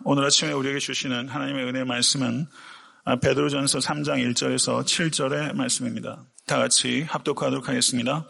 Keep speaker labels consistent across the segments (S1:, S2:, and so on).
S1: 오늘 아침에 우리에게 주시는 하나님의 은혜의 말씀은 베드로전서 3장 1절에서 7절의 말씀입니다. 다 같이 합독하도록 하겠습니다.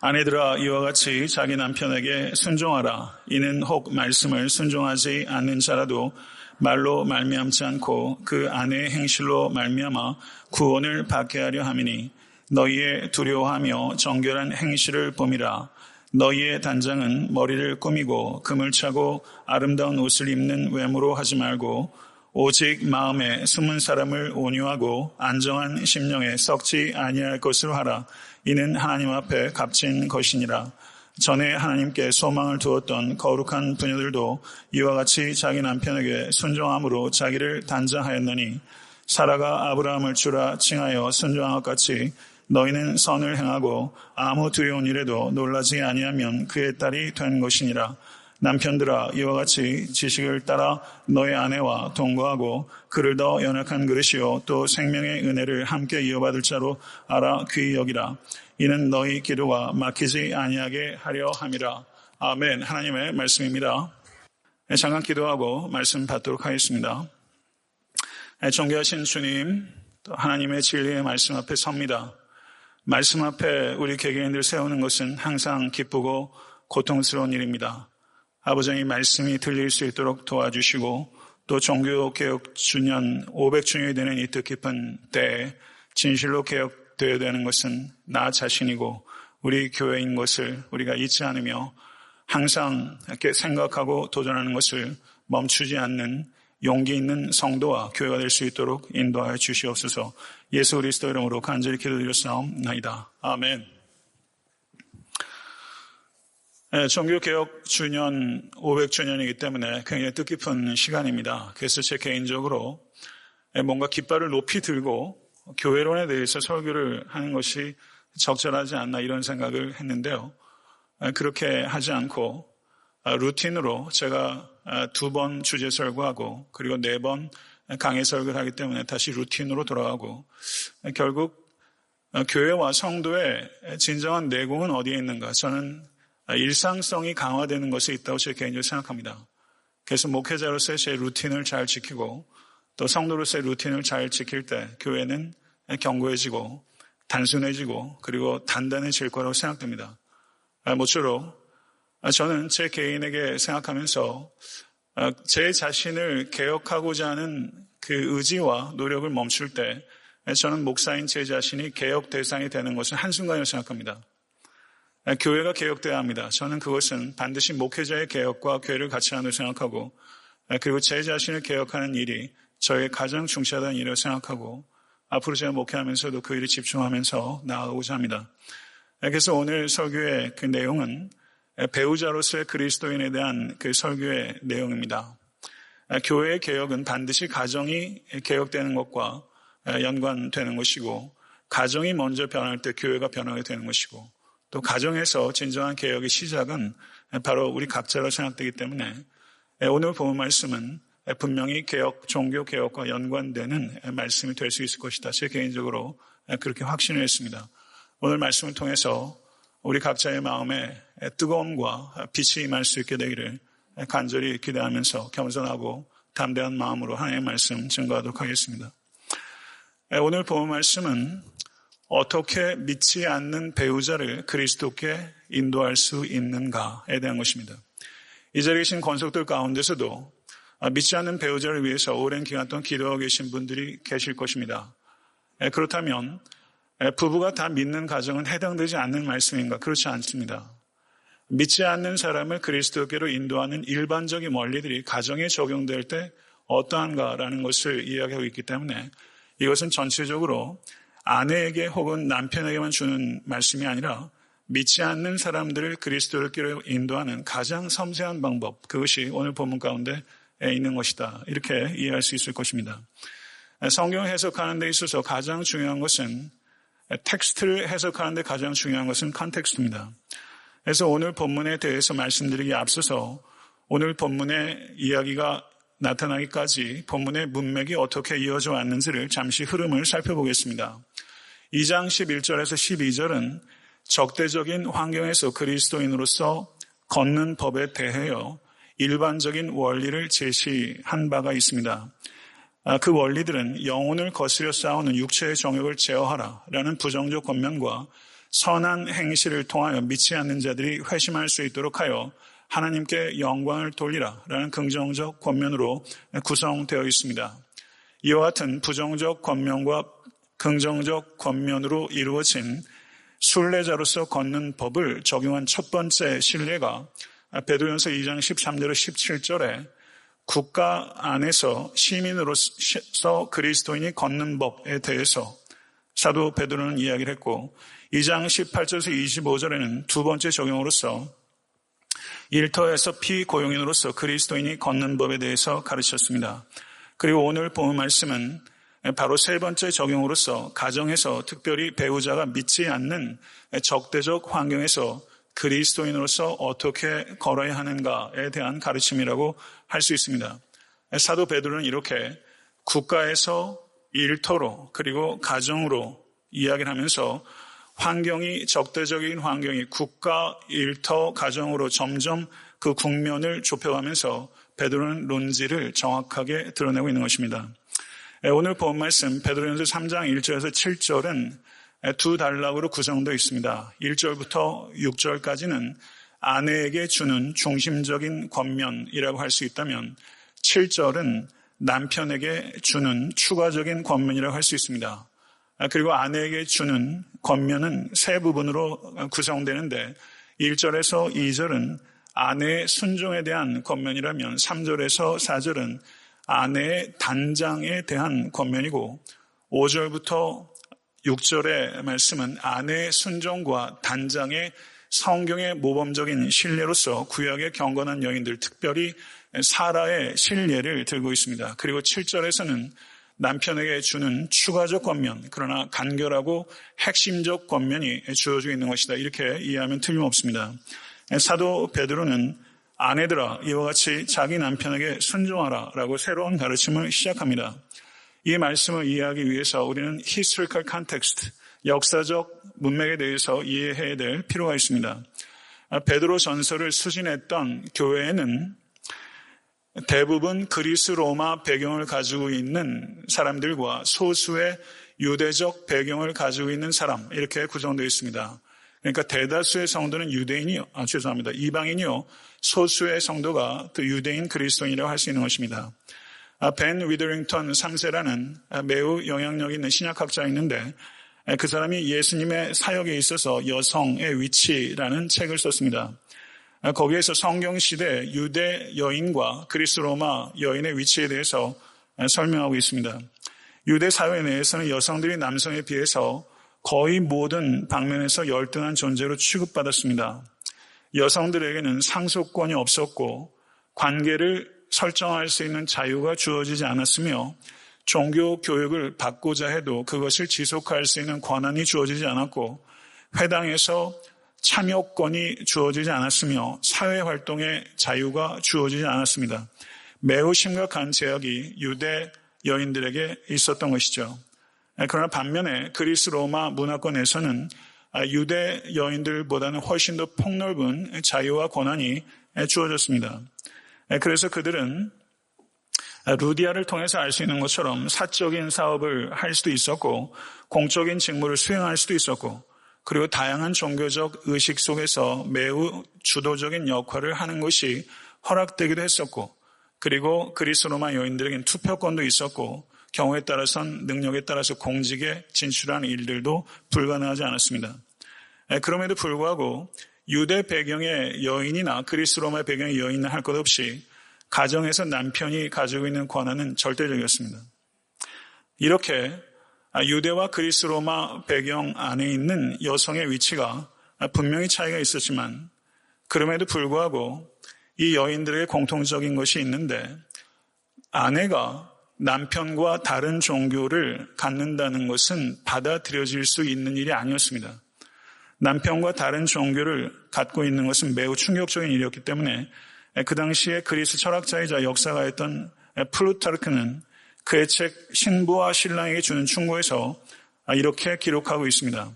S1: 아내들아 이와 같이 자기 남편에게 순종하라. 이는 혹 말씀을 순종하지 않는 자라도 말로 말미암지 않고 그 아내의 행실로 말미암아 구원을 받게 하려 함이니 너희의 두려워하며 정결한 행실을 봄이라. 너희의 단장은 머리를 꾸미고 금을 차고 아름다운 옷을 입는 외모로 하지 말고 오직 마음에 숨은 사람을 온유하고 안정한 심령에 썩지 아니할 것으로 하라. 이는 하나님 앞에 값진 것이니라. 전에 하나님께 소망을 두었던 거룩한 부녀들도 이와 같이 자기 남편에게 순종함으로 자기를 단장하였느니 사라가 아브라함을 주라 칭하여 순종한 것 같이 너희는 선을 행하고 아무 두려운 일에도 놀라지 아니하면 그의 딸이 된 것이니라. 남편들아 이와 같이 지식을 따라 너의 아내와 동거하고 그를 더 연약한 그릇이요 또 생명의 은혜를 함께 이어받을 자로 알아 귀히 여기라. 이는 너희 기도가 막히지 아니하게 하려 함이라. 아멘. 하나님의 말씀입니다. 잠깐 기도하고 말씀 받도록 하겠습니다. 존귀하신 주님, 또 하나님의 진리의 말씀 앞에 섭니다. 말씀 앞에 우리 개개인들 세우는 것은 항상 기쁘고 고통스러운 일입니다. 아버지, 이 말씀이 들릴 수 있도록 도와주시고 또 종교개혁 주년 500주년이 되는 이 뜻깊은 때에 진실로 개혁되어야 되는 것은 나 자신이고 우리 교회인 것을 우리가 잊지 않으며 항상 이렇게 생각하고 도전하는 것을 멈추지 않는 용기 있는 성도와 교회가 될 수 있도록 인도하여 주시옵소서. 예수 그리스도 이름으로 간절히 기도드렸사옵나이다. 아멘. 종교개혁 주년 500주년이기 때문에 굉장히 뜻깊은 시간입니다. 그래서 제 개인적으로 뭔가 깃발을 높이 들고 교회론에 대해서 설교를 하는 것이 적절하지 않나 이런 생각을 했는데요. 그렇게 하지 않고 루틴으로 제가 2번 주제 설교하고 그리고 4번 강해 설교를 하기 때문에 다시 루틴으로 돌아가고 결국 교회와 성도의 진정한 내공은 어디에 있는가? 저는 일상성이 강화되는 것에 있다고 제 개인적으로 생각합니다. 그래서 목회자로서의 제 루틴을 잘 지키고 또 성도로서의 루틴을 잘 지킬 때 교회는 견고해지고 단순해지고 그리고 단단해질 거라고 생각됩니다. 모쪼록 저는 제 개인에게 생각하면서 제 자신을 개혁하고자 하는 그 의지와 노력을 멈출 때 저는 목사인 제 자신이 개혁 대상이 되는 것은 한순간이라고 생각합니다. 교회가 개혁돼야 합니다. 저는 그것은 반드시 목회자의 개혁과 교회를 같이 하는 생각하고 그리고 제 자신을 개혁하는 일이 저의 가장 중시하다는 일이라고 생각하고 앞으로 제가 목회하면서도 그 일에 집중하면서 나아가고자 합니다. 그래서 오늘 설교의 그 내용은 배우자로서의 그리스도인에 대한 그 설교의 내용입니다. 교회의 개혁은 반드시 가정이 개혁되는 것과 연관되는 것이고 가정이 먼저 변할 때 교회가 변하게 되는 것이고 또 가정에서 진정한 개혁의 시작은 바로 우리 각자로 생각되기 때문에 오늘 본 말씀은 분명히 개혁, 종교 개혁과 연관되는 말씀이 될 수 있을 것이다. 제 개인적으로 그렇게 확신을 했습니다. 오늘 말씀을 통해서 우리 각자의 마음에 뜨거움과 빛이 임할 수 있게 되기를 간절히 기대하면서 겸손하고 담대한 마음으로 하나님의 말씀 증거하도록 하겠습니다. 오늘 본 말씀은 어떻게 믿지 않는 배우자를 그리스도께 인도할 수 있는가에 대한 것입니다. 이 자리에 계신 권속들 가운데서도 믿지 않는 배우자를 위해서 오랜 기간 동안 기도하고 계신 분들이 계실 것입니다. 그렇다면 부부가 다 믿는 가정은 해당되지 않는 말씀인가? 그렇지 않습니다. 믿지 않는 사람을 그리스도께로 인도하는 일반적인 원리들이 가정에 적용될 때 어떠한가라는 것을 이야기하고 있기 때문에 이것은 전체적으로 아내에게 혹은 남편에게만 주는 말씀이 아니라 믿지 않는 사람들을 그리스도께로 인도하는 가장 섬세한 방법, 그것이 오늘 본문 가운데 있는 것이다. 이렇게 이해할 수 있을 것입니다. 성경을 해석하는 데 있어서 가장 중요한 것은 텍스트를 해석하는 데 가장 중요한 것은 컨텍스트입니다. 그래서 오늘 본문에 대해서 말씀드리기에 앞서서 오늘 본문의 이야기가 나타나기까지 본문의 문맥이 어떻게 이어져 왔는지를 잠시 흐름을 살펴보겠습니다. 2장 11절에서 12절은 적대적인 환경에서 그리스도인으로서 걷는 법에 대하여 일반적인 원리를 제시한 바가 있습니다. 그 원리들은 영혼을 거스려 싸우는 육체의 정욕을 제어하라라는 부정적 권면과 선한 행실을 통하여 믿지 않는 자들이 회심할 수 있도록 하여 하나님께 영광을 돌리라라는 긍정적 권면으로 구성되어 있습니다. 이와 같은 부정적 권면과 긍정적 권면으로 이루어진 순례자로서 걷는 법을 적용한 첫 번째 신뢰가 베드로전서 2장 13절에서 17절에 국가 안에서 시민으로서 그리스도인이 걷는 법에 대해서 사도 베드로는 이야기를 했고 2장 18절에서 25절에는 두 번째 적용으로서 일터에서 피고용인으로서 그리스도인이 걷는 법에 대해서 가르쳤습니다. 그리고 오늘 본 말씀은 바로 세 번째 적용으로서 가정에서 특별히 배우자가 믿지 않는 적대적 환경에서 그리스도인으로서 어떻게 걸어야 하는가에 대한 가르침이라고 할 수 있습니다. 사도 베드로는 이렇게 국가에서 일터로 그리고 가정으로 이야기를 하면서 환경이 적대적인 환경이 국가, 일터, 가정으로 점점 그 국면을 좁혀가면서 베드로는 논지를 정확하게 드러내고 있는 것입니다. 오늘 본 말씀 베드로전서 3장 1절에서 7절은 두 단락으로 구성되어 있습니다. 1절부터 6절까지는 아내에게 주는 중심적인 권면이라고 할 수 있다면 7절은 남편에게 주는 추가적인 권면이라고 할 수 있습니다. 그리고 아내에게 주는 권면은 세 부분으로 구성되는데 1절에서 2절은 아내의 순종에 대한 권면이라면 3절에서 4절은 아내의 단장에 대한 권면이고 5절부터 6절의 말씀은 아내의 순종과 단장의 성경의 모범적인 신뢰로서 구약의 경건한 여인들, 특별히 사라의 신뢰를 들고 있습니다. 그리고 7절에서는 남편에게 주는 추가적 권면, 그러나 간결하고 핵심적 권면이 주어지고 있는 것이다. 이렇게 이해하면 틀림없습니다. 사도 베드로는 아내들아 이와 같이 자기 남편에게 순종하라라고 새로운 가르침을 시작합니다. 이 말씀을 이해하기 위해서 우리는 historical context, 역사적 문맥에 대해서 이해해야 될 필요가 있습니다. 베드로 전서를 수진했던 교회에는 대부분 그리스 로마 배경을 가지고 있는 사람들과 소수의 유대적 배경을 가지고 있는 사람 이렇게 구성되어 있습니다. 그러니까 대다수의 성도는 이방인이요. 소수의 성도가 그 유대인 그리스도인이라고 할 수 있는 것입니다. 벤 위더링턴 3세라는 매우 영향력 있는 신약학자가 있는데 그 사람이 예수님의 사역에 있어서 여성의 위치라는 책을 썼습니다. 거기에서 성경시대 유대 여인과 그리스 로마 여인의 위치에 대해서 설명하고 있습니다. 유대 사회 내에서는 여성들이 남성에 비해서 거의 모든 방면에서 열등한 존재로 취급받았습니다. 여성들에게는 상속권이 없었고 관계를 설정할 수 있는 자유가 주어지지 않았으며 종교 교육을 받고자 해도 그것을 지속할 수 있는 권한이 주어지지 않았고 회당에서 참여권이 주어지지 않았으며 사회활동의 자유가 주어지지 않았습니다. 매우 심각한 제약이 유대 여인들에게 있었던 것이죠. 그러나 반면에 그리스 로마 문화권에서는 유대 여인들보다는 훨씬 더 폭넓은 자유와 권한이 주어졌습니다. 그래서 그들은 루디아를 통해서 알 수 있는 것처럼 사적인 사업을 할 수도 있었고 공적인 직무를 수행할 수도 있었고 그리고 다양한 종교적 의식 속에서 매우 주도적인 역할을 하는 것이 허락되기도 했었고 그리고 그리스 로마 여인들에게는 투표권도 있었고 경우에 따라서는 능력에 따라서 공직에 진출하는 일들도 불가능하지 않았습니다. 그럼에도 불구하고 유대 배경의 여인이나 그리스 로마 배경의 여인이나 할 것 없이 가정에서 남편이 가지고 있는 권한은 절대적이었습니다. 이렇게 유대와 그리스 로마 배경 안에 있는 여성의 위치가 분명히 차이가 있었지만 그럼에도 불구하고 이 여인들의 공통적인 것이 있는데 아내가 남편과 다른 종교를 갖는다는 것은 받아들여질 수 있는 일이 아니었습니다. 남편과 다른 종교를 갖고 있는 것은 매우 충격적인 일이었기 때문에 그 당시에 그리스 철학자이자 역사가였던 플루타르크는 그의 책 신부와 신랑에게 주는 충고에서 이렇게 기록하고 있습니다.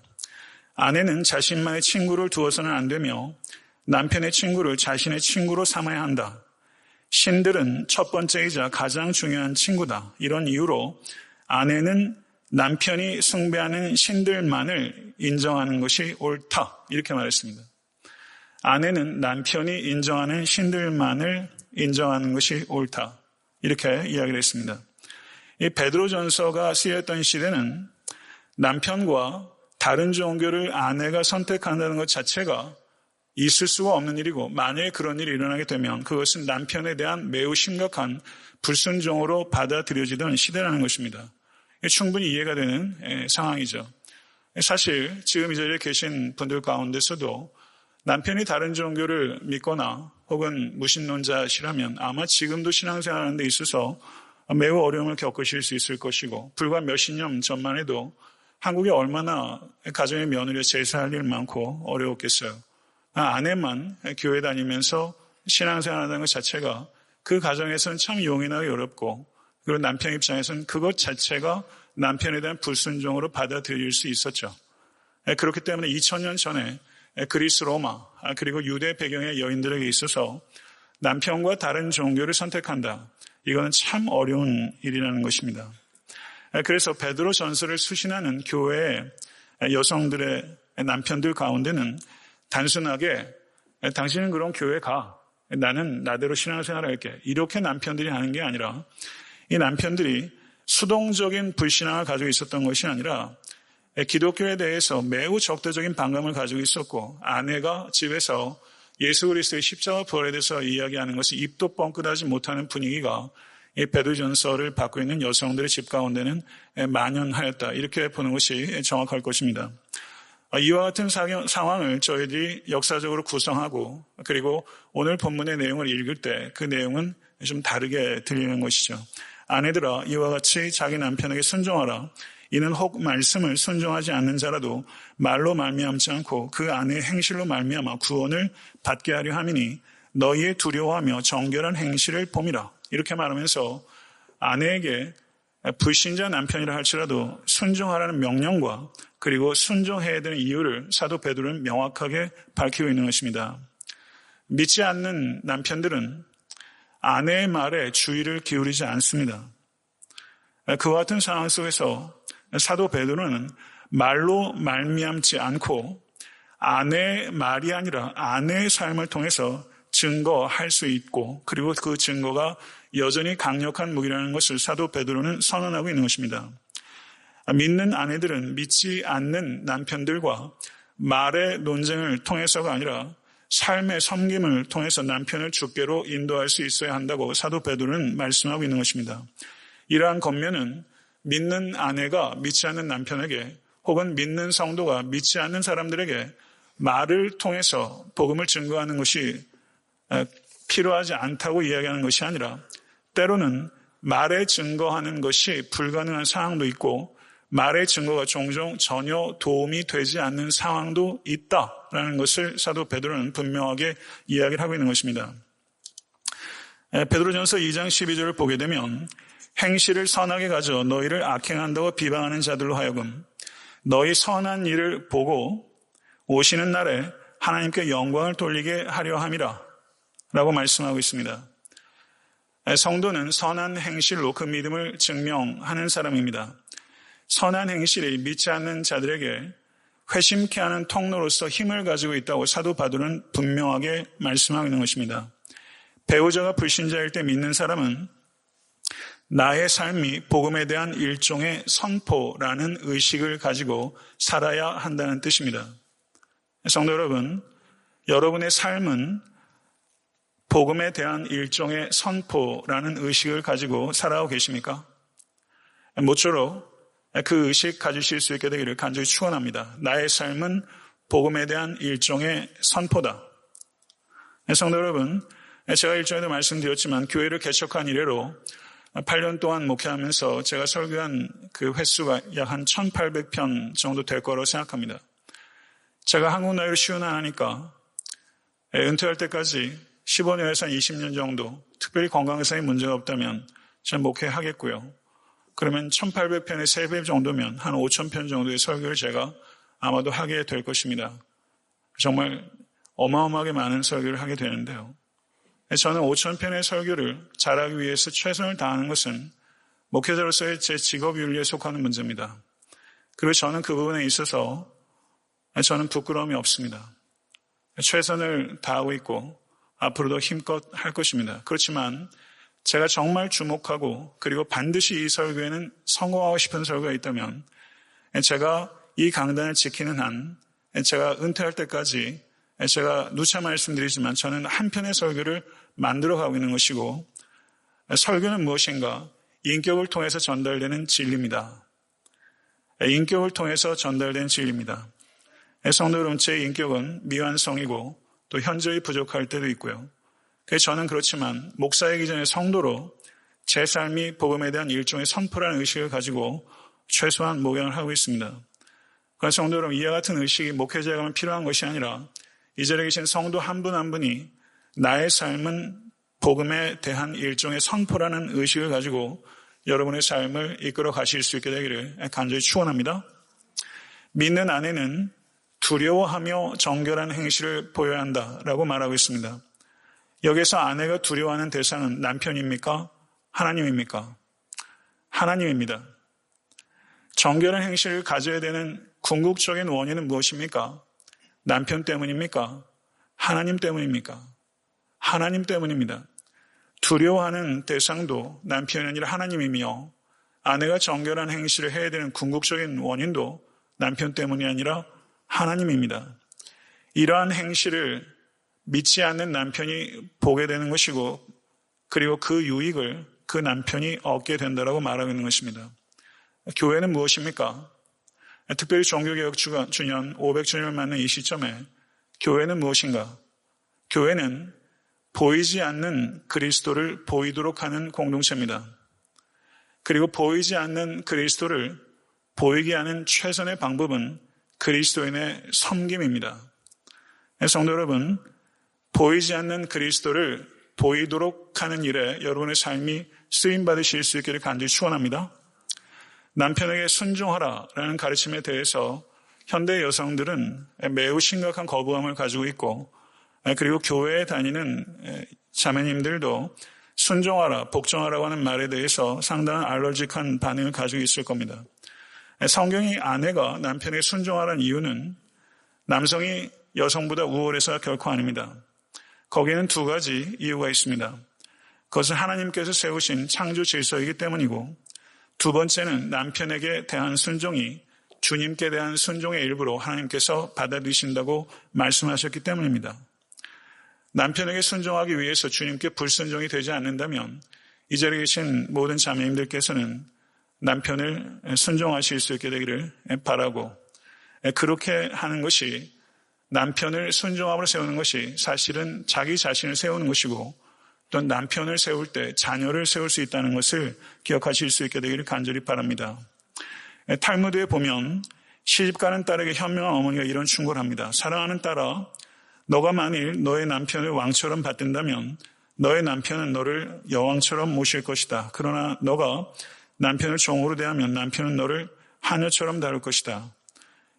S1: 아내는 자신만의 친구를 두어서는 안 되며 남편의 친구를 자신의 친구로 삼아야 한다. 신들은 첫 번째이자 가장 중요한 친구다. 이런 이유로 아내는 남편이 숭배하는 신들만을 인정하는 것이 옳다. 이렇게 말했습니다. 아내는 남편이 인정하는 신들만을 인정하는 것이 옳다. 이렇게 이야기를 했습니다. 이 베드로전서가 쓰였던 시대는 남편과 다른 종교를 아내가 선택한다는 것 자체가 있을 수가 없는 일이고, 만약에 그런 일이 일어나게 되면 그것은 남편에 대한 매우 심각한 불순종으로 받아들여지던 시대라는 것입니다. 충분히 이해가 되는 상황이죠. 사실 지금 이 자리에 계신 분들 가운데서도 남편이 다른 종교를 믿거나 혹은 무신론자시라면 아마 지금도 신앙생활하는 데 있어서 매우 어려움을 겪으실 수 있을 것이고, 불과 몇십 년 전만 해도 한국에 얼마나 가정의 며느리가 제사할 일 많고 어려웠겠어요. 아내만 교회 다니면서 신앙생활하는 것 자체가 그 가정에서는 참 용인하기 어렵고, 그리고 남편 입장에서는 그것 자체가 남편에 대한 불순종으로 받아들일 수 있었죠. 그렇기 때문에 2000년 전에 그리스 로마 그리고 유대 배경의 여인들에게 있어서 남편과 다른 종교를 선택한다. 이거는 참 어려운 일이라는 것입니다. 그래서 베드로 전서를 수신하는 교회의 여성들의 남편들 가운데는 단순하게 당신은 그럼 교회 가. 나는 나대로 신앙생활을 할게. 이렇게 남편들이 하는 게 아니라, 이 남편들이 수동적인 불신앙을 가지고 있었던 것이 아니라 기독교에 대해서 매우 적대적인 반감을 가지고 있었고, 아내가 집에서 예수 그리스도의 십자가 부활에 대해서 이야기하는 것이 입도 뻥끗하지 못하는 분위기가 이 베드로전서를 받고 있는 여성들의 집 가운데는 만연하였다. 이렇게 보는 것이 정확할 것입니다. 이와 같은 상황을 저희들이 역사적으로 구성하고, 그리고 오늘 본문의 내용을 읽을 때 그 내용은 좀 다르게 들리는 것이죠. 아내들아, 이와 같이 자기 남편에게 순종하라. 이는 혹 말씀을 순종하지 않는 자라도 말로 말미암지 않고 그 아내의 행실로 말미암아 구원을 받게 하려 함이니 너희의 두려워하며 정결한 행실을 봄이라. 이렇게 말하면서 아내에게 불신자 남편이라 할지라도 순종하라는 명령과 그리고 순종해야 되는 이유를 사도 베드로는 명확하게 밝히고 있는 것입니다. 믿지 않는 남편들은 아내의 말에 주의를 기울이지 않습니다. 그와 같은 상황 속에서 사도 베드로는 말로 말미암지 않고 아내의 말이 아니라 아내의 삶을 통해서 증거할 수 있고, 그리고 그 증거가 여전히 강력한 무기라는 것을 사도 베드로는 선언하고 있는 것입니다. 믿는 아내들은 믿지 않는 남편들과 말의 논쟁을 통해서가 아니라 삶의 섬김을 통해서 남편을 주께로 인도할 수 있어야 한다고 사도 베드로는 말씀하고 있는 것입니다. 이러한 겉면은 믿는 아내가 믿지 않는 남편에게, 혹은 믿는 성도가 믿지 않는 사람들에게 말을 통해서 복음을 증거하는 것이 필요하지 않다고 이야기하는 것이 아니라, 때로는 말에 증거하는 것이 불가능한 상황도 있고 말의 증거가 종종 전혀 도움이 되지 않는 상황도 있다라는 것을 사도 베드로는 분명하게 이야기를 하고 있는 것입니다. 베드로전서 2장 12절을 보게 되면 행실을 선하게 가져 너희를 악행한다고 비방하는 자들로 하여금 너희 선한 일을 보고 오시는 날에 하나님께 영광을 돌리게 하려 함이라 라고 말씀하고 있습니다. 성도는 선한 행실로 그 믿음을 증명하는 사람입니다. 선한 행실이 믿지 않는 자들에게 회심케 하는 통로로서 힘을 가지고 있다고 사도 바울은 분명하게 말씀하고 있는 것입니다. 배우자가 불신자일 때 믿는 사람은 나의 삶이 복음에 대한 일종의 선포라는 의식을 가지고 살아야 한다는 뜻입니다. 성도 여러분, 여러분의 삶은 복음에 대한 일종의 선포라는 의식을 가지고 살아가고 계십니까? 모쪼록 그 의식 가지실 수 있게 되기를 간절히 축원합니다. 나의 삶은 복음에 대한 일종의 선포다. 성도 여러분, 제가 일전에도 말씀드렸지만 교회를 개척한 이래로 8년 동안 목회하면서 제가 설교한 그 횟수가 약 한 1800편 정도 될 거라고 생각합니다. 제가 한국 나이로 51 하니까 은퇴할 때까지 15년에서 한 20년 정도, 특별히 건강상의 문제가 없다면 저는 목회하겠고요. 그러면 1800편의 3배 정도면 한 5000편 정도의 설교를 제가 아마도 하게 될 것입니다. 정말 어마어마하게 많은 설교를 하게 되는데요. 저는 5,000편의 설교를 잘하기 위해서 최선을 다하는 것은 목회자로서의 제 직업 윤리에 속하는 문제입니다. 그리고 저는 그 부분에 있어서 저는 부끄러움이 없습니다. 최선을 다하고 있고 앞으로도 힘껏 할 것입니다. 그렇지만 제가 정말 주목하고 그리고 반드시 이 설교에는 성공하고 싶은 설교가 있다면 제가 이 강단을 지키는 한 제가 은퇴할 때까지 제가 누차 말씀드리지만 저는 한 편의 설교를 만들어가고 있는 것이고 설교는 무엇인가? 인격을 통해서 전달되는 진리입니다. 인격을 통해서 전달되는 진리입니다. 성도 여러분, 제 인격은 미완성이고 또 현저히 부족할 때도 있고요. 그래서 저는 그렇지만 목사이기 전에 성도로 제 삶이 복음에 대한 일종의 선포라는 의식을 가지고 최소한 목양을 하고 있습니다. 그러나 성도 여러분, 이와 같은 의식이 목회자에게만 필요한 것이 아니라 이 자리에 계신 성도 한 분 한 분이 나의 삶은 복음에 대한 일종의 선포라는 의식을 가지고 여러분의 삶을 이끌어 가실 수 있게 되기를 간절히 축원합니다. 믿는 아내는 두려워하며 정결한 행실을 보여야 한다라고 말하고 있습니다. 여기서 아내가 두려워하는 대상은 남편입니까? 하나님입니까? 하나님입니다. 정결한 행실을 가져야 되는 궁극적인 원인은 무엇입니까? 남편 때문입니까? 하나님 때문입니까? 하나님 때문입니다. 두려워하는 대상도 남편이 아니라 하나님이며 아내가 정결한 행실을 해야 되는 궁극적인 원인도 남편 때문이 아니라 하나님입니다. 이러한 행실을 믿지 않는 남편이 보게 되는 것이고 그리고 그 유익을 그 남편이 얻게 된다고 말하고 있는 것입니다. 교회는 무엇입니까? 특별히 종교개혁 주년 500주년을 맞는 이 시점에 교회는 무엇인가? 교회는 보이지 않는 그리스도를 보이도록 하는 공동체입니다. 그리고 보이지 않는 그리스도를 보이게 하는 최선의 방법은 그리스도인의 섬김입니다. 성도 여러분, 보이지 않는 그리스도를 보이도록 하는 일에 여러분의 삶이 쓰임받으실 수 있기를 간절히 축원합니다. 남편에게 순종하라라는 가르침에 대해서 현대 여성들은 매우 심각한 거부감을 가지고 있고 그리고 교회에 다니는 자매님들도 순종하라, 복종하라고 하는 말에 대해서 상당한 알러직한 반응을 가지고 있을 겁니다. 성경이 아내가 남편에게 순종하라는 이유는 남성이 여성보다 우월해서가 결코 아닙니다. 거기에는 두 가지 이유가 있습니다. 그것은 하나님께서 세우신 창조 질서이기 때문이고 두 번째는 남편에게 대한 순종이 주님께 대한 순종의 일부로 하나님께서 받아들이신다고 말씀하셨기 때문입니다. 남편에게 순종하기 위해서 주님께 불순종이 되지 않는다면 이 자리에 계신 모든 자매님들께서는 남편을 순종하실 수 있게 되기를 바라고 그렇게 하는 것이 남편을 순종함으로 세우는 것이 사실은 자기 자신을 세우는 것이고 또 남편을 세울 때 자녀를 세울 수 있다는 것을 기억하실 수 있게 되기를 간절히 바랍니다. 탈무드에 보면 시집가는 딸에게 현명한 어머니가 이런 충고를 합니다. 사랑하는 딸아, 너가 만일 너의 남편을 왕처럼 받든다면 너의 남편은 너를 여왕처럼 모실 것이다. 그러나 너가 남편을 종으로 대하면 남편은 너를 하녀처럼 다룰 것이다.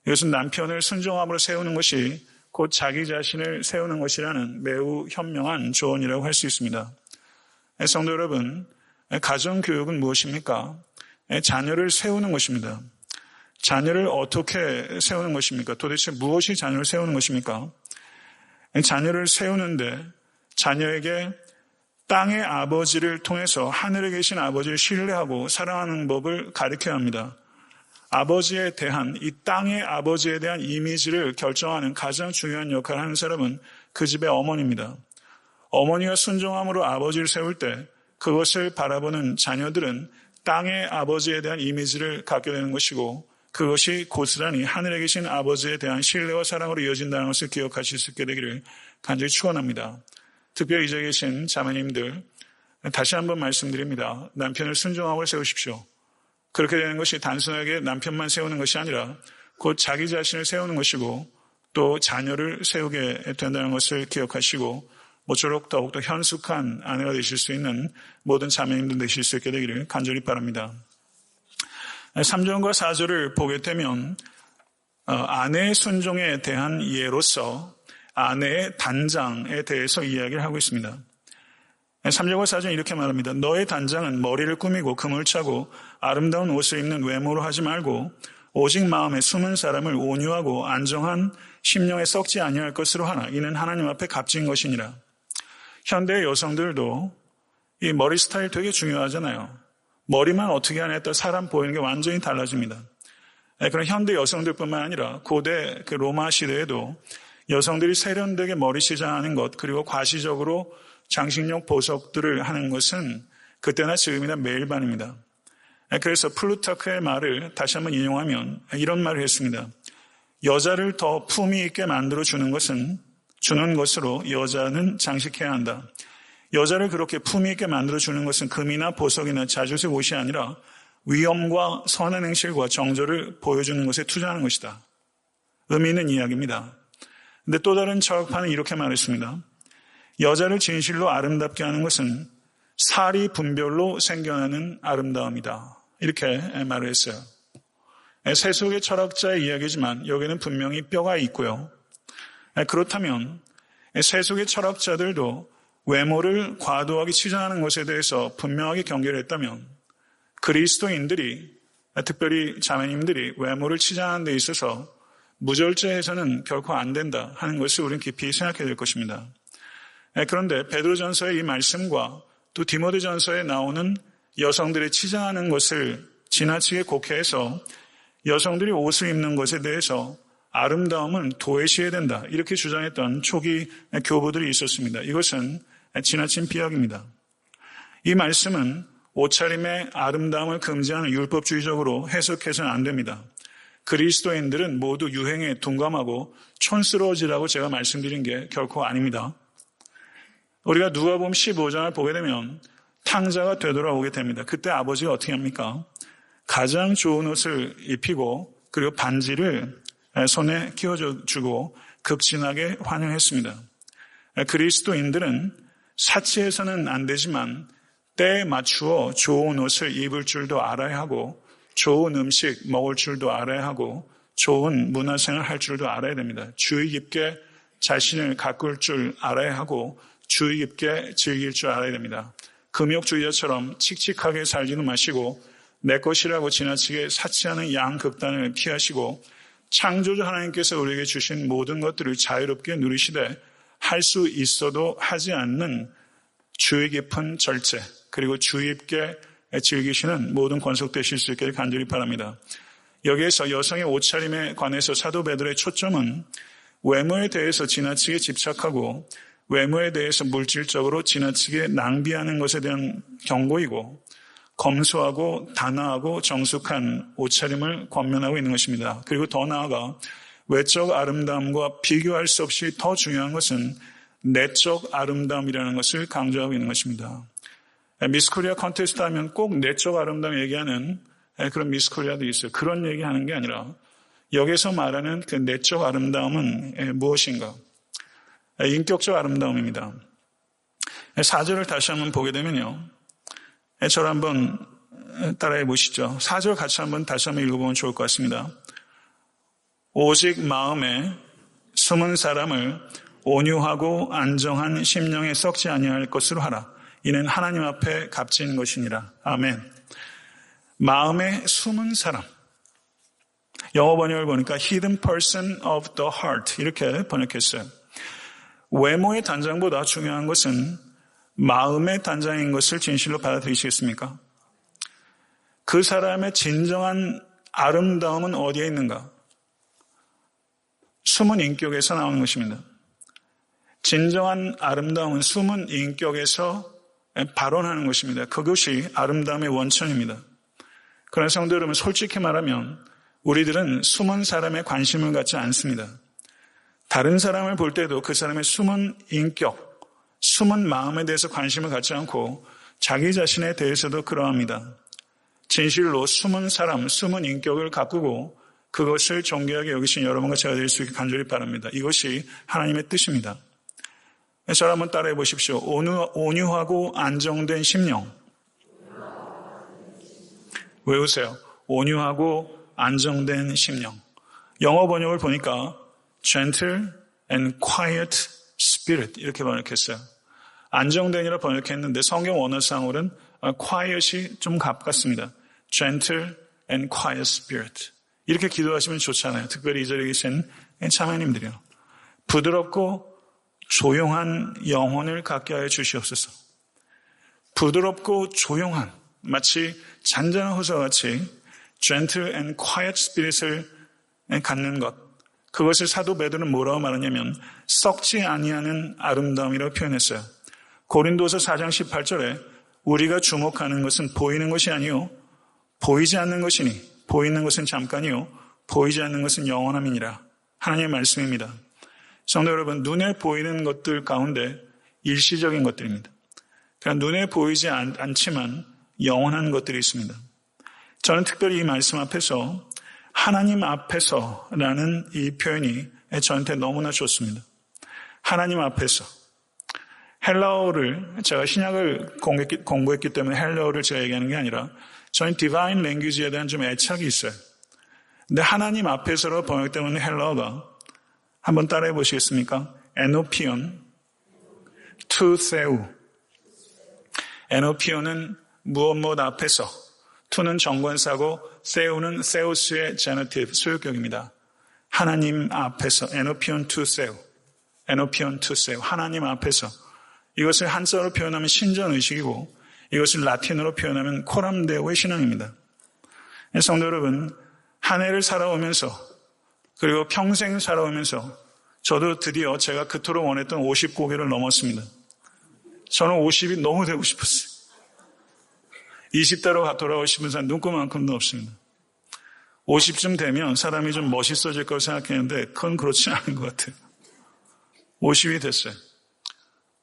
S1: 이것은 남편을 순종함으로 세우는 것이 곧 자기 자신을 세우는 것이라는 매우 현명한 조언이라고 할 수 있습니다. 성도 여러분, 가정교육은 무엇입니까? 자녀를 세우는 것입니다. 자녀를 어떻게 세우는 것입니까? 도대체 무엇이 자녀를 세우는 것입니까? 자녀를 세우는데 자녀에게 땅의 아버지를 통해서 하늘에 계신 아버지를 신뢰하고 사랑하는 법을 가르쳐야 합니다. 아버지에 대한 이 땅의 아버지에 대한 이미지를 결정하는 가장 중요한 역할을 하는 사람은 그 집의 어머니입니다. 어머니가 순종함으로 아버지를 세울 때 그것을 바라보는 자녀들은 땅의 아버지에 대한 이미지를 갖게 되는 것이고 그것이 고스란히 하늘에 계신 아버지에 대한 신뢰와 사랑으로 이어진다는 것을 기억하실 수 있게 되기를 간절히 축원합니다. 특별히 이 자리에 계신 자매님들 다시 한번 말씀드립니다. 남편을 순종함으로 세우십시오. 그렇게 되는 것이 단순하게 남편만 세우는 것이 아니라 곧 자기 자신을 세우는 것이고 또 자녀를 세우게 된다는 것을 기억하시고 모쪼록 더욱더 현숙한 아내가 되실 수 있는 모든 자매님들 되실 수 있게 되기를 간절히 바랍니다. 3절과 4절을 보게 되면 아내의 순종에 대한 예로서 아내의 단장에 대해서 이야기를 하고 있습니다. 3절과 4절은 이렇게 말합니다. 너의 단장은 머리를 꾸미고 금을 차고 아름다운 옷을 입는 외모로 하지 말고 오직 마음에 숨은 사람을 온유하고 안정한 심령에 썩지 아니할 것으로 하나. 이는 하나님 앞에 값진 것이니라. 현대의 여성들도 이 머리 스타일 되게 중요하잖아요. 머리만 어떻게 하냐에 따라 사람 보이는 게 완전히 달라집니다. 그런 현대 여성들뿐만 아니라 고대 그 로마 시대에도 여성들이 세련되게 머리 시장하는 것, 그리고 과시적으로 장식용 보석들을 하는 것은 그때나 지금이나 매일반입니다. 그래서 플루타크의 말을 다시 한번 인용하면 이런 말을 했습니다. 여자를 더 품위 있게 만들어 주는 것으로 여자는 장식해야 한다. 여자를 그렇게 품위 있게 만들어 주는 것은 금이나 보석이나 자주색 옷이 아니라 위엄과 선한 행실과 정절을 보여주는 것에 투자하는 것이다. 의미 있는 이야기입니다. 근데 또 다른 철학파는 이렇게 말했습니다. 여자를 진실로 아름답게 하는 것은 사리 분별로 생겨나는 아름다움이다. 이렇게 말을 했어요. 세속의 철학자의 이야기지만 여기는 분명히 뼈가 있고요. 그렇다면 세속의 철학자들도 외모를 과도하게 치장하는 것에 대해서 분명하게 경계를 했다면 그리스도인들이, 특별히 자매님들이 외모를 치장하는 데 있어서 무절제해서는 결코 안 된다 하는 것을 우리는 깊이 생각해야 될 것입니다. 그런데 베드로전서의 이 말씀과 또 디모데전서에 나오는 여성들의 치장하는 것을 지나치게 곡해해서 여성들이 옷을 입는 것에 대해서 아름다움은 도외시해야 된다 이렇게 주장했던 초기 교부들이 있었습니다. 이것은 지나친 비약입니다. 이 말씀은 옷차림의 아름다움을 금지하는 율법주의적으로 해석해서는 안 됩니다. 그리스도인들은 모두 유행에 둔감하고 촌스러워지라고 제가 말씀드린 게 결코 아닙니다. 우리가 누가복음 15장을 보게 되면 탕자가 되돌아오게 됩니다. 그때 아버지가 어떻게 합니까? 가장 좋은 옷을 입히고 그리고 반지를 손에 끼워주고 극진하게 환영했습니다. 그리스도인들은 사치해서는 안 되지만 때에 맞추어 좋은 옷을 입을 줄도 알아야 하고 좋은 음식 먹을 줄도 알아야 하고 좋은 문화생활 할 줄도 알아야 됩니다. 주의 깊게 자신을 가꿀 줄 알아야 하고 주의 깊게 즐길 줄 알아야 됩니다. 금욕주의자처럼 칙칙하게 살지도 마시고 내 것이라고 지나치게 사치하는 양극단을 피하시고 창조주 하나님께서 우리에게 주신 모든 것들을 자유롭게 누리시되 할 수 있어도 하지 않는 주의 깊은 절제 그리고 주의 깊게 즐기시는 모든 권속 되실 수 있기를 간절히 바랍니다. 여기에서 여성의 옷차림에 관해서 사도 베드로의 초점은 외모에 대해서 지나치게 집착하고 외모에 대해서 물질적으로 지나치게 낭비하는 것에 대한 경고이고 검소하고 단아하고 정숙한 옷차림을 권면하고 있는 것입니다. 그리고 더 나아가 외적 아름다움과 비교할 수 없이 더 중요한 것은 내적 아름다움이라는 것을 강조하고 있는 것입니다. 미스코리아 컨테스트 하면 꼭 내적 아름다움 얘기하는 그런 미스코리아도 있어요. 그런 얘기하는 게 아니라 여기서 말하는 그 내적 아름다움은 무엇인가? 인격적 아름다움입니다. 4절을 다시 한번 보게 되면요. 저를 한번 따라해 보시죠. 4절 같이 한번 다시 한번 읽어보면 좋을 것 같습니다. 오직 마음에 숨은 사람을 온유하고 안정한 심령에 썩지 아니할 것으로 하라. 이는 하나님 앞에 값진 것이니라. 아멘. 마음에 숨은 사람. 영어 번역을 보니까 hidden person of the heart 이렇게 번역했어요. 외모의 단장보다 중요한 것은 마음의 단장인 것을 진실로 받아들이시겠습니까? 그 사람의 진정한 아름다움은 어디에 있는가? 숨은 인격에서 나오는 것입니다. 진정한 아름다움은 숨은 인격에서 발원하는 것입니다. 그것이 아름다움의 원천입니다. 그런 성도 여러분, 솔직히 말하면 우리들은 숨은 사람에 관심을 갖지 않습니다. 다른 사람을 볼 때도 그 사람의 숨은 인격, 숨은 마음에 대해서 관심을 갖지 않고 자기 자신에 대해서도 그러합니다. 진실로 숨은 사람, 숨은 인격을 가꾸고 그것을 존귀하게 여기신 여러분과 제가 될 수 있게 간절히 바랍니다. 이것이 하나님의 뜻입니다. 저를 한번 따라해 보십시오. 온유하고 안정된 심령. 외우세요. 온유하고 안정된 심령. 영어 번역을 보니까 gentle and quiet spirit 이렇게 번역했어요. 안정된이라 번역했는데 성경 원어상으로는 quiet이 좀 가깝습니다. gentle and quiet spirit. 이렇게 기도하시면 좋잖아요. 특별히 이 자리에 계신 자매님들이요. 부드럽고 조용한 영혼을 갖게 하여 주시옵소서. 부드럽고 조용한, 마치 잔잔한 호수같이 gentle and quiet spirit을 갖는 것. 그것을 사도 베드로는 뭐라고 말하냐면 썩지 아니하는 아름다움이라고 표현했어요. 고린도서 4장 18절에 우리가 주목하는 것은 보이는 것이 아니요 보이지 않는 것이니 보이는 것은 잠깐이요 보이지 않는 것은 영원함이니라. 하나님의 말씀입니다. 성도 여러분, 눈에 보이는 것들 가운데 일시적인 것들입니다. 그러니까 눈에 보이지 않지만 영원한 것들이 있습니다. 저는 특별히 이 말씀 앞에서 하나님 앞에서라는 이 표현이 저한테 너무나 좋습니다. 하나님 앞에서. 헬라어를 제가 신약을 공부했기 때문에 헬라어를 제가 얘기하는 게 아니라 저는 디바인 랭귀지에 대한 좀 애착이 있어요. 근데 하나님 앞에서로 번역되는 헬라어가 한번 따라해 보시겠습니까? 에노피온, 투세우. 에노피온은 무엇 앞에서, 투는 정관사고 세우는 세우스의 제너티브, 소유격입니다. 하나님 앞에서, 에노피온 투세우. 에노피온 투세우. 하나님 앞에서. 이것을 한자로 표현하면 신전의식이고 이것을 라틴어로 표현하면 코람데오의 신앙입니다. 성도 여러분, 한 해를 살아오면서 그리고 평생 살아오면서 저도 드디어 제가 그토록 원했던 50고개를 넘었습니다. 저는 50이 너무 되고 싶었어요. 20대로 돌아오고 싶은 사람 눈꼽만큼도 없습니다. 50쯤 되면 사람이 좀 멋있어질 걸 생각했는데 그건 그렇지 않은 것 같아요. 50이 됐어요.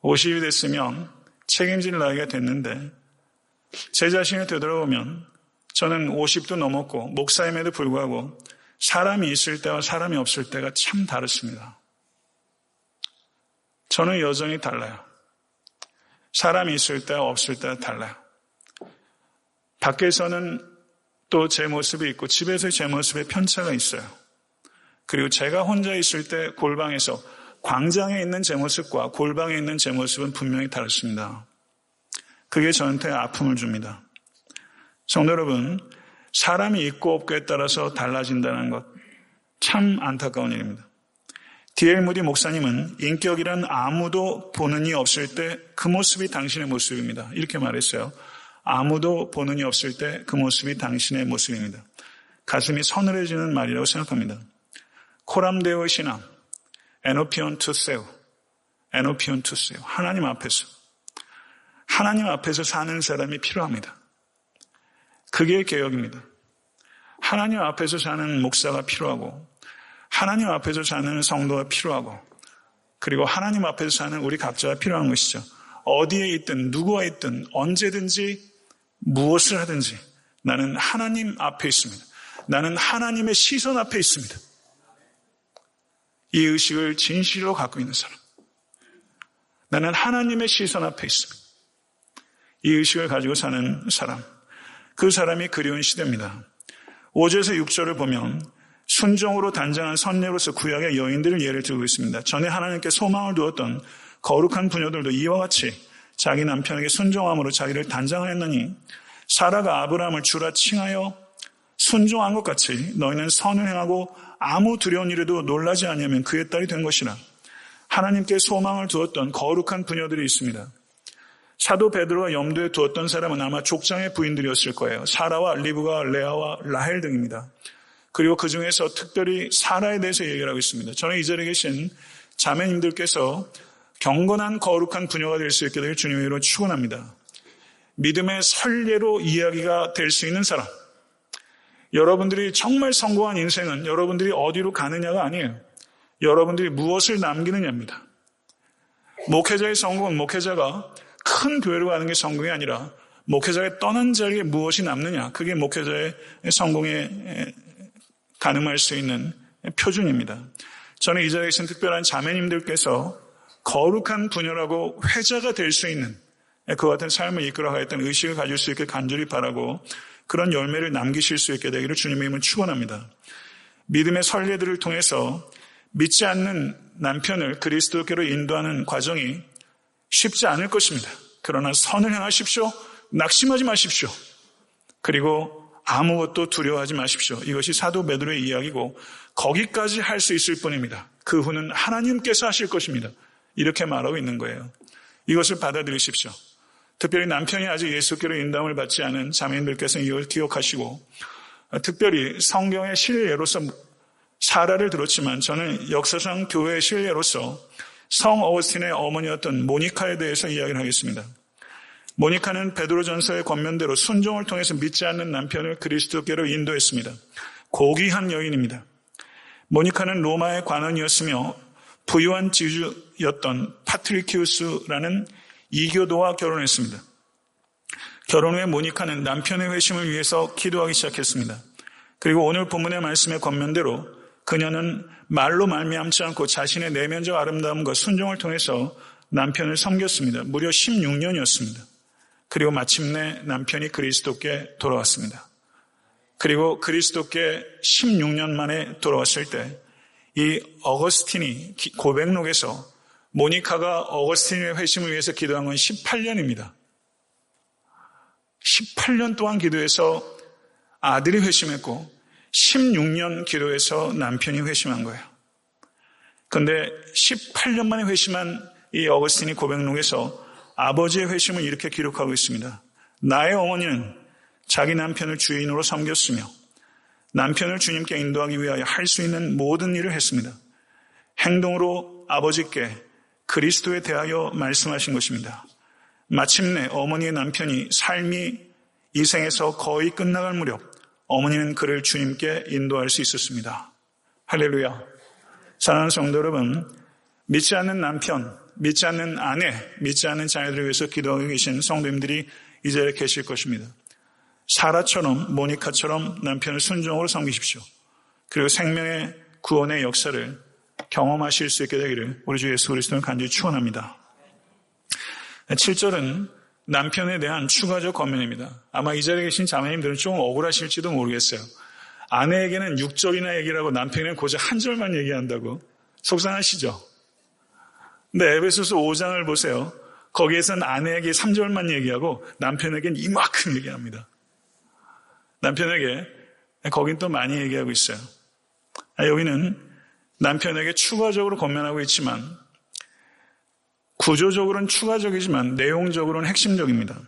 S1: 50이 됐으면 책임질 나이가 됐는데 제 자신을 되돌아보면 저는 50도 넘었고 목사임에도 불구하고 사람이 있을 때와 사람이 없을 때가 참 다릅니다. 저는 여전히 달라요. 사람이 있을 때와 없을 때가 달라요. 밖에서는 또 제 모습이 있고 집에서 제 모습에 편차가 있어요. 그리고 제가 혼자 있을 때 골방에서 광장에 있는 제 모습과 골방에 있는 제 모습은 분명히 다릅니다. 그게 저한테 아픔을 줍니다. 성도 여러분, 사람이 있고 없고에 따라서 달라진다는 것 참 안타까운 일입니다. D.L. 무디 목사님은 인격이란 아무도 보는 이 없을 때 그 모습이 당신의 모습입니다. 이렇게 말했어요. 아무도 보는 이 없을 때 그 모습이 당신의 모습입니다. 가슴이 서늘해지는 말이라고 생각합니다. 코람데오의 신앙, 에노피온 투세우, 에노피온 투세우. 하나님 앞에서 사는 사람이 필요합니다. 그게 개혁입니다. 하나님 앞에서 사는 목사가 필요하고 하나님 앞에서 사는 성도가 필요하고 그리고 하나님 앞에서 사는 우리 각자가 필요한 것이죠. 어디에 있든 누구와 있든 언제든지 무엇을 하든지 나는 하나님 앞에 있습니다. 나는 하나님의 시선 앞에 있습니다. 이 의식을 진실로 갖고 있는 사람. 나는 하나님의 시선 앞에 있습니다. 이 의식을 가지고 사는 사람. 그 사람이 그리운 시대입니다. 5절에서 6절을 보면 순종으로 단장한 선녀로서 구약의 여인들을 예를 들고 있습니다. 전에 하나님께 소망을 두었던 거룩한 부녀들도 이와 같이 자기 남편에게 순종함으로 자기를 단장하였느니 사라가 아브라함을 주라 칭하여 순종한 것 같이 너희는 선을 행하고 아무 두려운 일에도 놀라지 않으면 그의 딸이 된 것이라. 하나님께 소망을 두었던 거룩한 부녀들이 있습니다. 사도 베드로가 염두에 두었던 사람은 아마 족장의 부인들이었을 거예요. 사라와 리브가 레아와 라헬 등입니다. 그리고 그 중에서 특별히 사라에 대해서 얘기를 하고 있습니다. 저는 이 자리에 계신 자매님들께서 경건한 거룩한 부녀가 될 수 있게 될 주님의 이름으로 축원합니다. 믿음의 선례로 이야기가 될 수 있는 사람. 여러분들이 정말 성공한 인생은 여러분들이 어디로 가느냐가 아니에요. 여러분들이 무엇을 남기느냐입니다. 목회자의 성공은 목회자가 큰 교회로 가는 게 성공이 아니라 목회자가 떠난 자리에 무엇이 남느냐. 그게 목회자의 성공에 가늠할 수 있는 표준입니다. 저는 이 자리에 계신 특별한 자매님들께서 거룩한 부녀라고 회자가 될 수 있는 그와 같은 삶을 이끌어가겠다는 의식을 가질 수 있게 간절히 바라고 그런 열매를 남기실 수 있게 되기를 주님의 이름으로 축원합니다. 믿음의 선례들을 통해서 믿지 않는 남편을 그리스도께로 인도하는 과정이 쉽지 않을 것입니다. 그러나 선을 행하십시오. 낙심하지 마십시오. 그리고 아무것도 두려워하지 마십시오. 이것이 사도 베드로의 이야기고 거기까지 할 수 있을 뿐입니다. 그 후는 하나님께서 하실 것입니다. 이렇게 말하고 있는 거예요. 이것을 받아들이십시오. 특별히 남편이 아직 예수께로 인도함을 받지 않은 자매님들께서는 이걸 기억하시고, 특별히 성경의 실례로서 사라를 들었지만 저는 역사상 교회의 실례로서 성 어거스틴의 어머니였던 모니카에 대해서 이야기를 하겠습니다. 모니카는 베드로전서의 권면대로 순종을 통해서 믿지 않는 남편을 그리스도께로 인도했습니다. 고귀한 여인입니다. 모니카는 로마의 관원이었으며 부유한 지주였던 파트리키우스라는 이교도와 결혼했습니다. 결혼 후에 모니카는 남편의 회심을 위해서 기도하기 시작했습니다. 그리고 오늘 본문의 말씀의 권면대로 그녀는 말로 말미암지 않고 자신의 내면적 아름다움과 순종을 통해서 남편을 섬겼습니다. 무려 16년이었습니다. 그리고 마침내 남편이 그리스도께 돌아왔습니다. 그리고 그리스도께 16년 만에 돌아왔을 때 이 어거스틴이 고백록에서 모니카가 어거스틴의 회심을 위해서 기도한 건 18년입니다. 18년 동안 기도해서 아들이 회심했고 16년 기도해서 남편이 회심한 거예요. 그런데 18년 만에 회심한 이 어거스틴이 고백록에서 아버지의 회심을 이렇게 기록하고 있습니다. 나의 어머니는 자기 남편을 주인으로 섬겼으며 남편을 주님께 인도하기 위하여 할 수 있는 모든 일을 했습니다. 행동으로 아버지께 그리스도에 대하여 말씀하신 것입니다. 마침내 어머니의 남편이 삶이 이 생에서 거의 끝나갈 무렵 어머니는 그를 주님께 인도할 수 있었습니다. 할렐루야. 사랑하는 성도 여러분, 믿지 않는 남편, 믿지 않는 아내, 믿지 않는 자녀들을 위해서 기도하고 계신 성도님들이 이 자리에 계실 것입니다. 사라처럼, 모니카처럼 남편을 순종으로 섬기십시오. 그리고 생명의 구원의 역사를 경험하실 수 있게 되기를 우리 주 예수 그리스도는 간절히 축원합니다. 7절은 남편에 대한 추가적 권면입니다. 아마 이 자리에 계신 자매님들은 좀 억울하실지도 모르겠어요. 아내에게는 6절이나 얘기를 하고 남편에게는 고작 한 절만 얘기한다고 속상하시죠? 근데 에베소서 5장을 보세요. 거기에서는 아내에게 3절만 얘기하고 남편에게는 이만큼 얘기합니다. 남편에게 거긴 또 많이 얘기하고 있어요. 여기는 남편에게 추가적으로 권면하고 있지만 구조적으로는 추가적이지만 내용적으로는 핵심적입니다.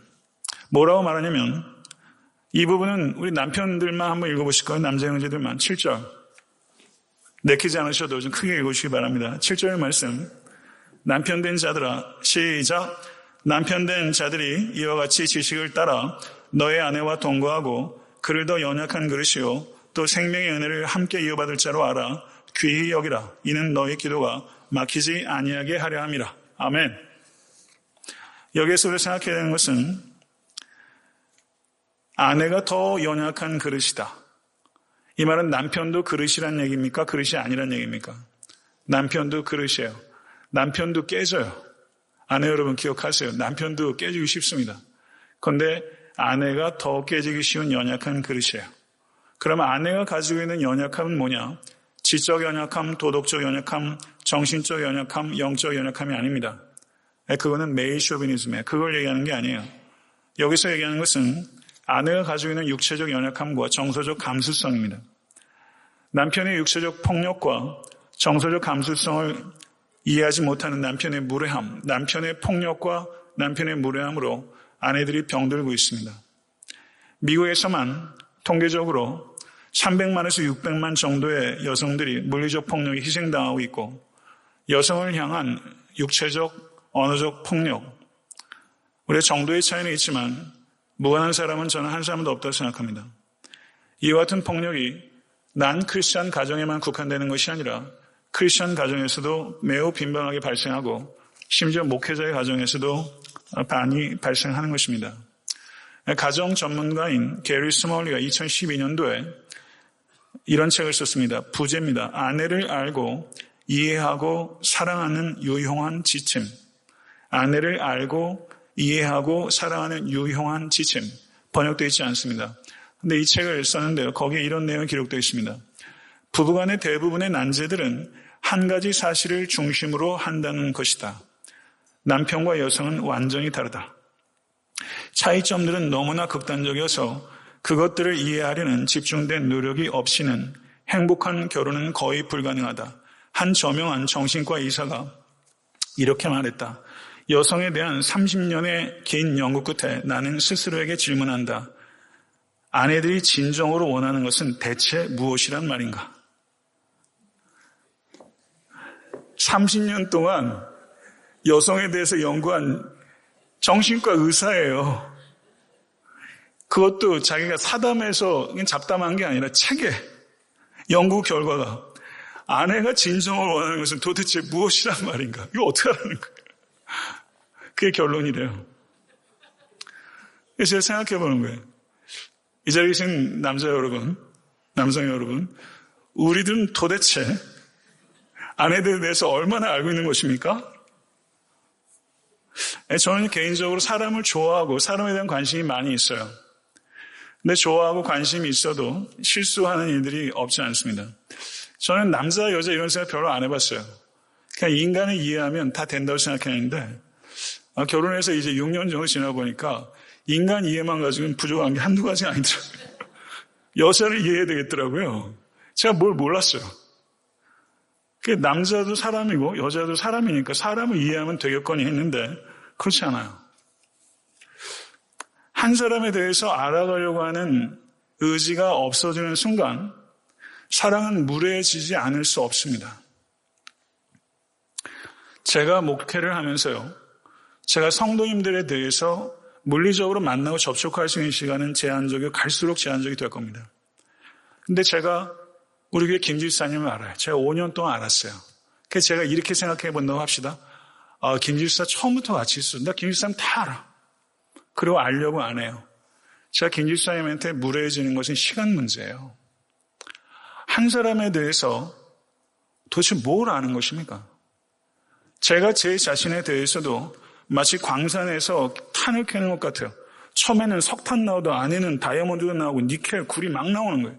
S1: 뭐라고 말하냐면 이 부분은 우리 남편들만 한번 읽어보실 거예요. 남자 형제들만. 7절. 내키지 않으셔도 좀 크게 읽어주시기 바랍니다. 7절의 말씀. 남편 된 자들아, 시작. 남편 된 자들이 이와 같이 지식을 따라 너의 아내와 동거하고 그를 더 연약한 그릇이요 또 생명의 은혜를 함께 이어받을 자로 알아 귀히 여기라. 이는 너의 기도가 막히지 아니하게 하려 함이라. 아멘. 여기에서 우리가 생각해야 되는 것은 아내가 더 연약한 그릇이다. 이 말은 남편도 그릇이란 얘기입니까? 그릇이 아니란 얘기입니까? 남편도 그릇이에요. 남편도 깨져요. 아내 여러분 기억하세요. 남편도 깨지기 쉽습니다. 그런데 아내가 더 깨지기 쉬운 연약한 그릇이에요. 그러면 아내가 가지고 있는 연약함은 뭐냐? 지적 연약함, 도덕적 연약함, 정신적 연약함, 영적 연약함이 아닙니다. 그거는 메일 쇼비니즘이에요. 그걸 얘기하는 게 아니에요. 여기서 얘기하는 것은 아내가 가지고 있는 육체적 연약함과 정서적 감수성입니다. 남편의 육체적 폭력과 정서적 감수성을 이해하지 못하는 남편의 무례함, 남편의 폭력과 남편의 무례함으로 아내들이 병들고 있습니다. 미국에서만 통계적으로 300만에서 600만 정도의 여성들이 물리적 폭력에 희생당하고 있고 여성을 향한 육체적, 언어적 폭력, 우리의 정도의 차이는 있지만 무관한 사람은 저는 한 사람도 없다고 생각합니다. 이와 같은 폭력이 난 크리스찬 가정에만 국한되는 것이 아니라 크리스찬 가정에서도 매우 빈번하게 발생하고 심지어 목회자의 가정에서도 많이 발생하는 것입니다. 가정 전문가인 게리 스몰리가 2012년도에 이런 책을 썼습니다. 부제입니다. 아내를 알고 이해하고 사랑하는 유용한 지침. 아내를 알고 이해하고 사랑하는 유용한 지침. 번역되어 있지 않습니다. 그런데 이 책을 썼는데요. 거기에 이런 내용이 기록되어 있습니다. 부부간의 대부분의 난제들은 한 가지 사실을 중심으로 한다는 것이다. 남편과 여성은 완전히 다르다. 차이점들은 너무나 극단적이어서 그것들을 이해하려는 집중된 노력이 없이는 행복한 결혼은 거의 불가능하다. 한 저명한 정신과 의사가 이렇게 말했다. 여성에 대한 30년의 긴 연구 끝에 나는 스스로에게 질문한다. 아내들이 진정으로 원하는 것은 대체 무엇이란 말인가? 30년 동안 여성에 대해서 연구한 정신과 의사예요. 그것도 자기가 사담해서 그냥 잡담한 게 아니라 책에 연구 결과가 아내가 진정으로 원하는 것은 도대체 무엇이란 말인가? 이거 어떻게 하라는 거예요? 그게 결론이래요. 그래서 제가 생각해 보는 거예요. 이 자리에 계신 남자 여러분, 남성 여러분, 우리들은 도대체 아내들에 대해서 얼마나 알고 있는 것입니까? 저는 개인적으로 사람을 좋아하고 사람에 대한 관심이 많이 있어요. 근데 좋아하고 관심이 있어도 실수하는 일들이 없지 않습니다. 저는 남자, 여자 이런 생각 별로 안 해봤어요. 그냥 인간을 이해하면 다 된다고 생각했는데 결혼해서 이제 6년 정도 지나 보니까 인간 이해만 가지고는 부족한 게 한두 가지가 아니더라고요. 여자를 이해해야 되겠더라고요. 제가 뭘 몰랐어요. 남자도 사람이고 여자도 사람이니까 사람을 이해하면 되겠거니 했는데 그렇지 않아요. 한 사람에 대해서 알아가려고 하는 의지가 없어지는 순간 사랑은 무례해지지 않을 수 없습니다. 제가 목회를 하면서요. 제가 성도님들에 대해서 물리적으로 만나고 접촉할 수 있는 시간은 제한적이고 갈수록 제한적이 될 겁니다. 근데 제가 우리 교회 김 집사님을 알아요. 제가 5년 동안 알았어요. 그래서 제가 이렇게 생각해 본다고 합시다. 김 집사 처음부터 같이 있어. 나 김 집사님 다 알아. 그리고 알려고 안 해요. 제가 김 집사님한테 무례해지는 것은 시간 문제예요. 한 사람에 대해서 도대체 뭘 아는 것입니까? 제가 제 자신에 대해서도 마치 광산에서 탄을 캐는 것 같아요. 처음에는 석탄 나오도 안에는 다이아몬드가 나오고 니켈, 굴이 막 나오는 거예요.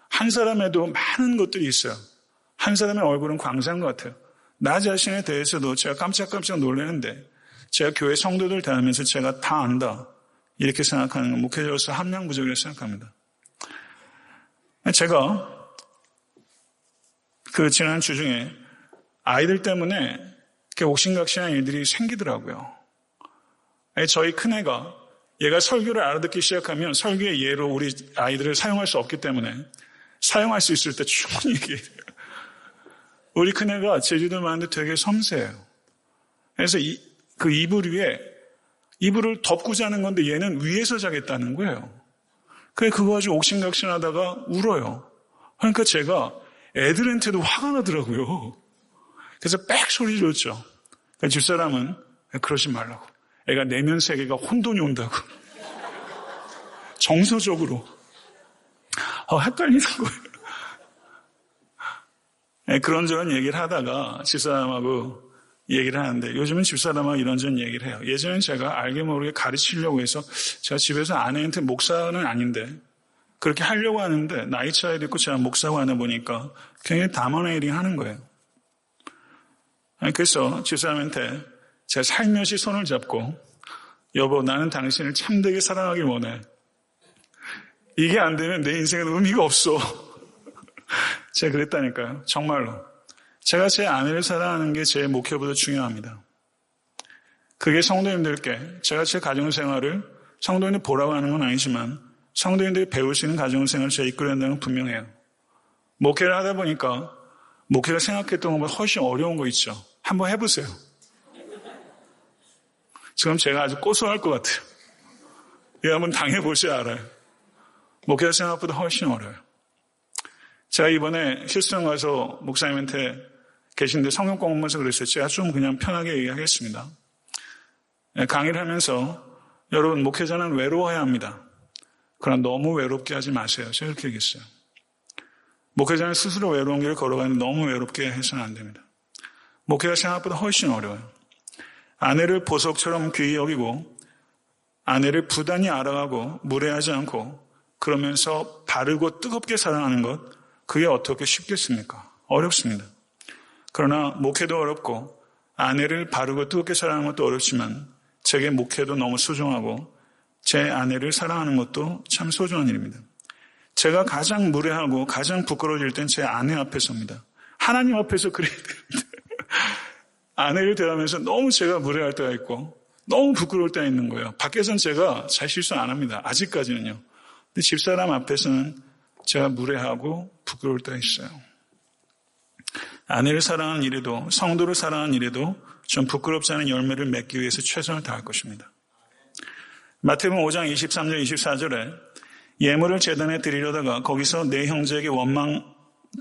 S1: 한 사람에도 많은 것들이 있어요. 한 사람의 얼굴은 광산 같아요. 나 자신에 대해서도 제가 깜짝깜짝 놀라는데 제가 교회 성도들 대하면서 제가 다 안다. 이렇게 생각하는 건 목회자로서 함량부족이라고 생각합니다. 제가 지난 주 중에 아이들 때문에 이렇게 옥신각신한 일들이 생기더라고요. 저희 큰애가 얘가 설교를 알아듣기 시작하면 설교의 예로 우리 아이들을 사용할 수 없기 때문에 사용할 수 있을 때 충분히 얘기해요. 우리 큰애가 제주도 많은데 되게 섬세해요. 그래서 그 이불 위에 이불을 덮고 자는 건데 얘는 위에서 자겠다는 거예요. 그래서 그거 가지고 옥신각신하다가 울어요. 그러니까 제가 애들한테도 화가 나더라고요. 그래서 빽 소리 줬죠. 그러니까 집사람은 그러지 말라고. 애가 내면 세계가 혼돈이 온다고. 정서적으로. 헷갈리는 거예요. 그런저런 얘기를 하다가 집사람하고 얘기를 하는데 요즘은 집사람하고 이런저런 얘기를 해요. 예전엔 제가 알게 모르게 가르치려고 해서 제가 집에서 아내한테 목사는 아닌데 그렇게 하려고 하는데 나이 차이도 있고 제가 목사고 하나 보니까 굉장히 다머네이링 하는 거예요. 그래서 집사람한테 제가 살며시 손을 잡고 여보 나는 당신을 참되게 사랑하길 원해. 이게 안 되면 내 인생은 의미가 없어. 제가 그랬다니까요. 정말로. 제가 제 아내를 사랑하는 게 제 목표보다 중요합니다. 그게 성도님들께 제가 제 가정생활을 성도님들 보라고 하는 건 아니지만 성도님들이 배울 수 있는 가정생활을 제가 이끌어야 한다는 건 분명해요. 목회를 하다 보니까 목회가 생각했던 것보다 훨씬 어려운 거 있죠. 한번 해보세요. 지금 제가 아주 고소할 것 같아요. 이거 한번 당해보셔야 알아요. 목회가 생각보다 훨씬 어려워요. 제가 이번에 휴스턴 가서 목사님한테 계신데 성경 공부하면서 그랬어요. 제가 좀 그냥 편하게 얘기하겠습니다. 강의를 하면서 여러분 목회자는 외로워야 합니다. 그러나 너무 외롭게 하지 마세요. 제가 이렇게 얘기했어요. 목회자는 스스로 외로운 길을 걸어가는데 너무 외롭게 해서는 안 됩니다. 목회가 생각보다 훨씬 어려워요. 아내를 보석처럼 귀히 여기고 아내를 부단히 알아가고 무례하지 않고 그러면서 바르고 뜨겁게 사랑하는 것 그게 어떻게 쉽겠습니까? 어렵습니다. 그러나 목회도 어렵고 아내를 바르고 뜨겁게 사랑하는 것도 어렵지만 제게 목회도 너무 소중하고 제 아내를 사랑하는 것도 참 소중한 일입니다. 제가 가장 무례하고 가장 부끄러워질 땐 제 아내 앞에서입니다. 하나님 앞에서 그래야 됩니다. 아내를 대하면서 너무 제가 무례할 때가 있고 너무 부끄러울 때가 있는 거예요. 밖에서는 제가 잘 실수 안 합니다. 아직까지는요. 근데 집사람 앞에서는 제가 무례하고 부끄러울 때가 있어요. 아내를 사랑하는 일에도 성도를 사랑하는 일에도 좀 부끄럽지 않은 열매를 맺기 위해서 최선을 다할 것입니다. 마태복음 5장 23절 24절에 예물을 제단에 드리려다가 거기서 내 형제에게 원망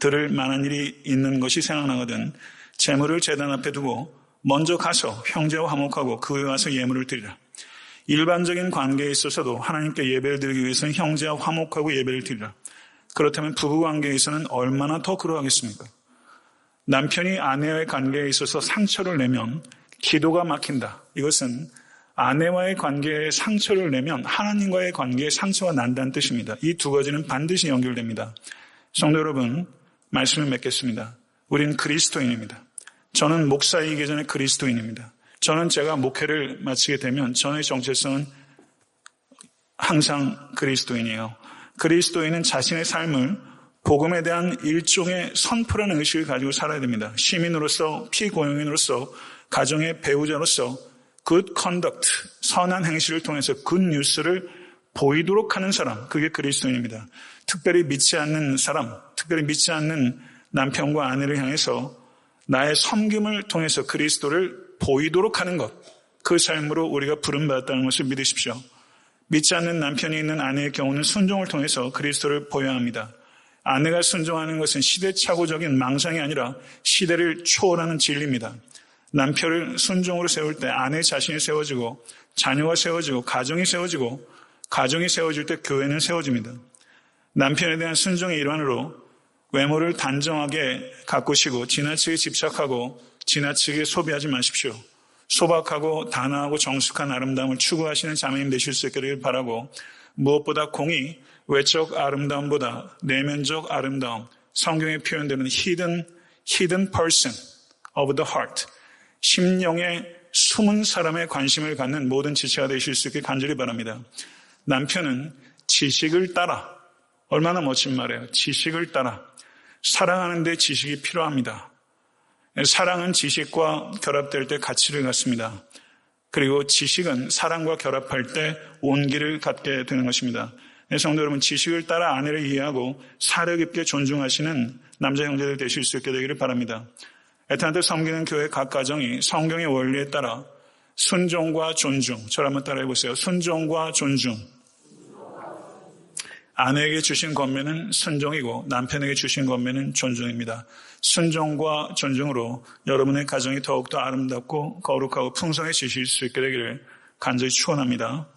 S1: 들을 만한 일이 있는 것이 생각나거든 재물을 제단 앞에 두고 먼저 가서 형제와 화목하고 그 후에 와서 예물을 드리라. 일반적인 관계에 있어서도 하나님께 예배를 드리기 위해서는 형제와 화목하고 예배를 드리라. 그렇다면 부부관계에서는 얼마나 더 그러하겠습니까? 남편이 아내와의 관계에 있어서 상처를 내면 기도가 막힌다. 이것은 아내와의 관계에 상처를 내면 하나님과의 관계에 상처가 난다는 뜻입니다. 이 두 가지는 반드시 연결됩니다. 성도 여러분, 말씀을 맺겠습니다. 우린 그리스도인입니다. 저는 목사이기 전에 그리스도인입니다. 저는 제가 목회를 마치게 되면 저의 정체성은 항상 그리스도인이에요. 그리스도인은 자신의 삶을 복음에 대한 일종의 선포라는 의식을 가지고 살아야 됩니다. 시민으로서, 피고용인으로서, 가정의 배우자로서 good conduct, 선한 행실을 통해서 good news를 보이도록 하는 사람, 그게 그리스도인입니다. 특별히 믿지 않는 사람, 특별히 믿지 않는 남편과 아내를 향해서 나의 섬김을 통해서 그리스도를 보이도록 하는 것, 그 삶으로 우리가 부름받았다는 것을 믿으십시오. 믿지 않는 남편이 있는 아내의 경우는 순종을 통해서 그리스도를 보여야 합니다. 아내가 순종하는 것은 시대착오적인 망상이 아니라 시대를 초월하는 진리입니다. 남편을 순종으로 세울 때 아내 자신이 세워지고 자녀가 세워지고 가정이 세워지고 가정이 세워질 때 교회는 세워집니다. 남편에 대한 순종의 일환으로 외모를 단정하게 가꾸시고 지나치게 집착하고 지나치게 소비하지 마십시오. 소박하고 단아하고 정숙한 아름다움을 추구하시는 자매님 되실 수 있기를 바라고 무엇보다 공의, 외적 아름다움보다 내면적 아름다움, 성경에 표현되는 hidden person of the heart, 심령의 숨은 사람의 관심을 갖는 모든 지체가 되실 수 있게 간절히 바랍니다. 남편은 지식을 따라, 얼마나 멋진 말이에요. 지식을 따라. 사랑하는 데 지식이 필요합니다. 사랑은 지식과 결합될 때 가치를 갖습니다. 그리고 지식은 사랑과 결합할 때 온기를 갖게 되는 것입니다. 성도 여러분, 지식을 따라 아내를 이해하고 사려 깊게 존중하시는 남자 형제들 되실 수 있게 되기를 바랍니다. 애타한테 섬기는 교회 각 가정이 성경의 원리에 따라 순종과 존중, 저를 한번 따라해 보세요. 순종과 존중. 아내에게 주신 권면은 순종이고 남편에게 주신 권면은 존중입니다. 순종과 존중으로 여러분의 가정이 더욱더 아름답고 거룩하고 풍성해지실 수 있게 되기를 간절히 축원합니다.